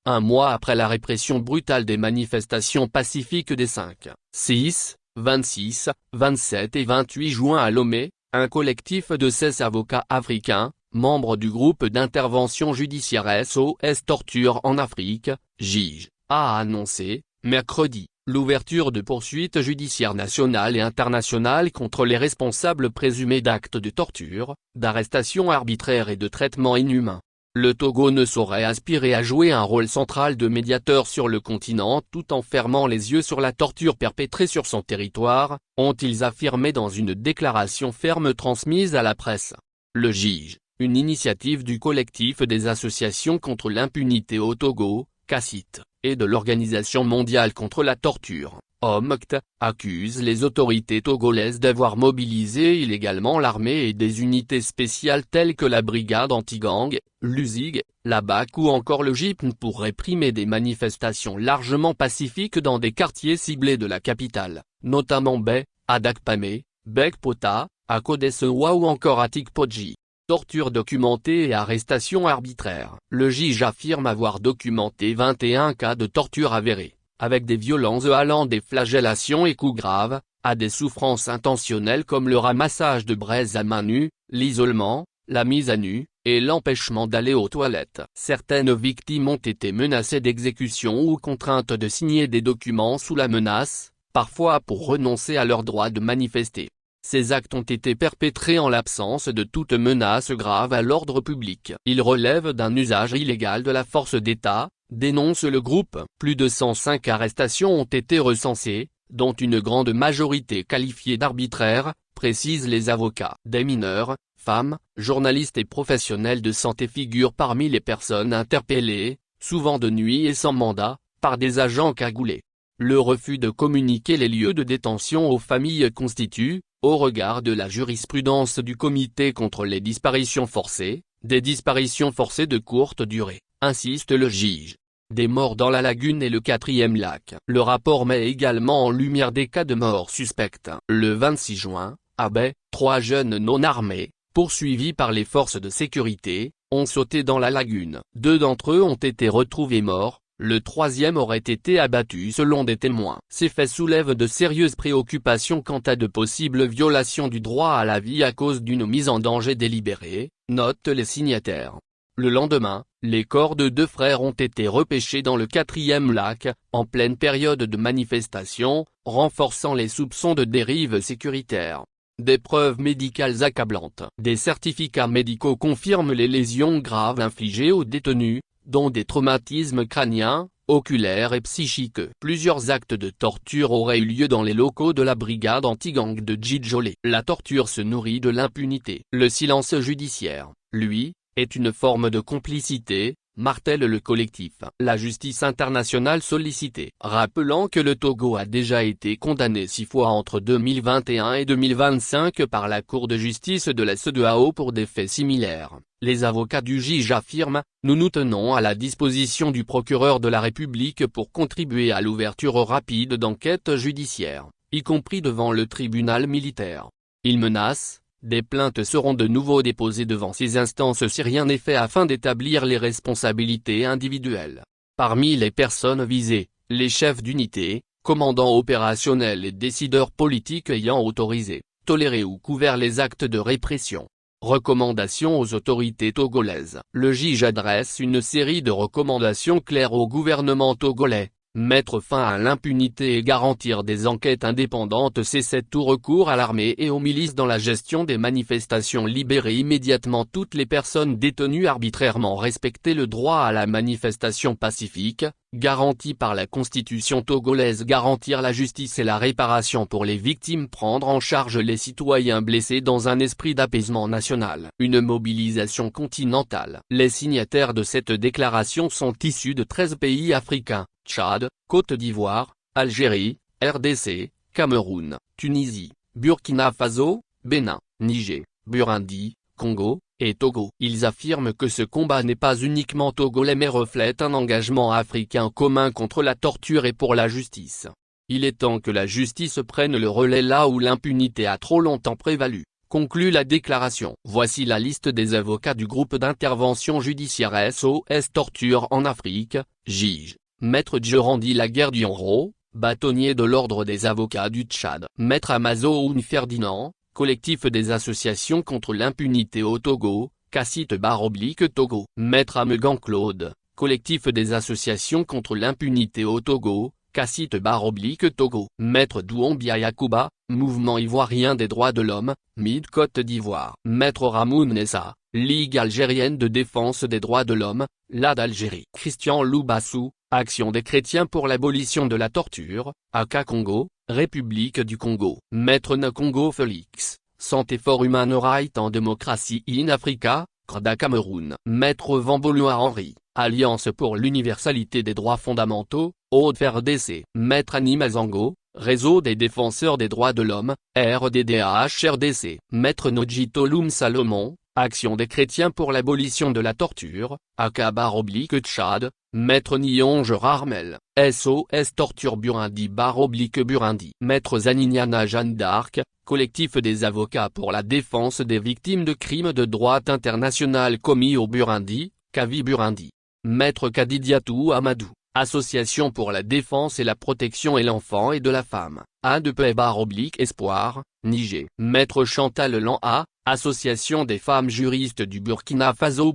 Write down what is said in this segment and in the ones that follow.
un mois après la répression brutale des manifestations pacifiques des 5, 6, 26, 27 et 28 juin à Lomé, un collectif de 16 avocats africains, membres du groupe d'intervention judiciaire SOS Torture en Afrique, JIJ, a annoncé, mercredi, l'ouverture de poursuites judiciaires nationales et internationales contre les responsables présumés d'actes de torture, d'arrestations arbitraires et de traitements inhumains. Le Togo ne saurait aspirer à jouer un rôle central de médiateur sur le continent tout en fermant les yeux sur la torture perpétrée sur son territoire, ont-ils affirmé dans une déclaration ferme transmise à la presse. Le JIJ, une initiative du collectif des associations contre l'impunité au Togo, CACIT, et de l'Organisation mondiale contre la torture, OMCT, accuse les autorités togolaises d'avoir mobilisé illégalement l'armée et des unités spéciales telles que la brigade anti-gang, l'USIG, la BAC ou encore le JIPN pour réprimer des manifestations largement pacifiques dans des quartiers ciblés de la capitale, notamment Bay, à Dakpamé, Bekpota, à Kodesewa ou encore à Tikpoji. Torture documentée et arrestation arbitraire. Le JIJ affirme avoir documenté 21 cas de torture avérés, avec des violences allant des flagellations et coups graves, à des souffrances intentionnelles comme le ramassage de braises à main nue, l'isolement, la mise à nu, et l'empêchement d'aller aux toilettes. Certaines victimes ont été menacées d'exécution ou contraintes de signer des documents sous la menace, parfois pour renoncer à leur droit de manifester. Ces actes ont été perpétrés en l'absence de toute menace grave à l'ordre public. Ils relèvent d'un usage illégal de la force d'État, dénonce le groupe. Plus de 105 arrestations ont été recensées, dont une grande majorité qualifiée d'arbitraire, précisent les avocats. Des mineurs, femmes, journalistes et professionnels de santé figurent parmi les personnes interpellées, souvent de nuit et sans mandat, par des agents cagoulés. Le refus de communiquer les lieux de détention aux familles constitue, au regard de la jurisprudence du Comité contre les disparitions forcées, des disparitions forcées de courte durée, insiste le JIJ. Des morts dans la lagune et le 4e lac. Le rapport met également en lumière des cas de morts suspectes. Le 26 juin, à Bay, 3 jeunes non armés, poursuivis par les forces de sécurité, ont sauté dans la lagune. 2 d'entre eux ont été retrouvés morts. Le 3e aurait été abattu selon des témoins. Ces faits soulèvent de sérieuses préoccupations quant à de possibles violations du droit à la vie à cause d'une mise en danger délibérée, notent les signataires. Le lendemain, les corps de 2 frères ont été repêchés dans le 4e lac, en pleine période de manifestation, renforçant les soupçons de dérive sécuritaire. Des preuves médicales accablantes. Des certificats médicaux confirment les lésions graves infligées aux détenus, dont des traumatismes crâniens, oculaires et psychiques. Plusieurs actes de torture auraient eu lieu dans les locaux de la brigade anti-gang de Djidjolé. La torture se nourrit de l'impunité. Le silence judiciaire, lui, est une forme de complicité, martèle le collectif. La justice internationale sollicitée. Rappelant que le Togo a déjà été condamné 6 fois entre 2021 et 2025 par la Cour de justice de la CEDEAO pour des faits similaires. Les avocats du JIJ affirment « Nous nous tenons à la disposition du procureur de la République pour contribuer à l'ouverture rapide d'enquêtes judiciaires, y compris devant le tribunal militaire. » Ils menacent « Des plaintes seront de nouveau déposées devant ces instances si rien n'est fait afin d'établir les responsabilités individuelles. » Parmi les personnes visées, les chefs d'unité, commandants opérationnels et décideurs politiques ayant autorisé, toléré ou couvert les actes de répression. Recommandations aux autorités togolaises. Le JIJ adresse une série de recommandations claires au gouvernement togolais. Mettre fin à l'impunité et garantir des enquêtes indépendantes, cesser tout recours à l'armée et aux milices dans la gestion des manifestations, libérer immédiatement toutes les personnes détenues arbitrairement, respecter le droit à la manifestation pacifique, garanti par la constitution togolaise, garantir la justice et la réparation pour les victimes, prendre en charge les citoyens blessés dans un esprit d'apaisement national. Une mobilisation continentale. Les signataires de cette déclaration sont issus de 13 pays africains. Tchad, Côte d'Ivoire, Algérie, RDC, Cameroun, Tunisie, Burkina Faso, Bénin, Niger, Burundi, Congo, et Togo. Ils affirment que ce combat n'est pas uniquement togolais mais reflète un engagement africain commun contre la torture et pour la justice. Il est temps que la justice prenne le relais là où l'impunité a trop longtemps prévalu. conclut la déclaration. Voici la liste des avocats du groupe d'intervention judiciaire SOS Torture en Afrique, JIJ. Maître Djorandi Laguerre-Dionro, bâtonnier de l'ordre des avocats du Tchad. Maître Amazoun Ferdinand, collectif des associations contre l'impunité au Togo, Cassite-Togo. Maître Amegan Claude, collectif des associations contre l'impunité au Togo, Cassite-Togo. Maître Douambia Yacouba, mouvement ivoirien des droits de l'homme, MID Côte d'Ivoire. Maître Ramoun Nessa, Ligue algérienne de défense des droits de l'homme, LA d'Algérie. Christian Loubassou, Action des chrétiens pour l'abolition de la torture, AK Congo, République du Congo. Maître Nkongo Félix, Santé for Human Rights en démocratie in Africa, CRDA Cameroun. Maître Vamboloa Henri, Alliance pour l'universalité des droits fondamentaux, Haute-RDC. Maître Annie Mazango, Réseau des défenseurs des droits de l'homme, RDDH-RDC. Maître Nojito Loum Salomon, Action des chrétiens pour l'abolition de la torture, AK-Tchad. Maître Nyonge Rarmel, SOS Torture Burundi-Burundi. Maître Zaniniana Jeanne d'Arc, collectif des avocats pour la défense des victimes de crimes de droit international commis au Burundi, CAVI Burundi. Maître Kadidiatou Amadou, Association pour la défense et la protection et l'enfant et de la femme, A2P-Espoir, Niger. Maître Chantal Lanha, Association des femmes juristes du Burkina Faso.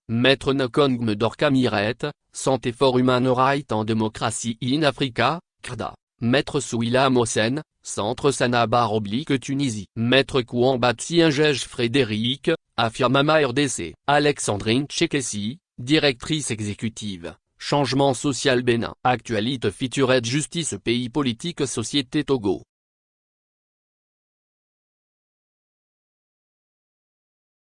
Maître Nkong Dorka Mirette, Santé for Human Rights en démocratie in Africa, CRDA. Maître Souila Mossen, Centre Sanaba-Tunisie. Maître Kouambatsi Ingej Frédéric, Afiamama RDC. Alexandrine Tchekessi, Directrice exécutive, Changement social Bénin. Actualité featured Justice pays politique société Togo.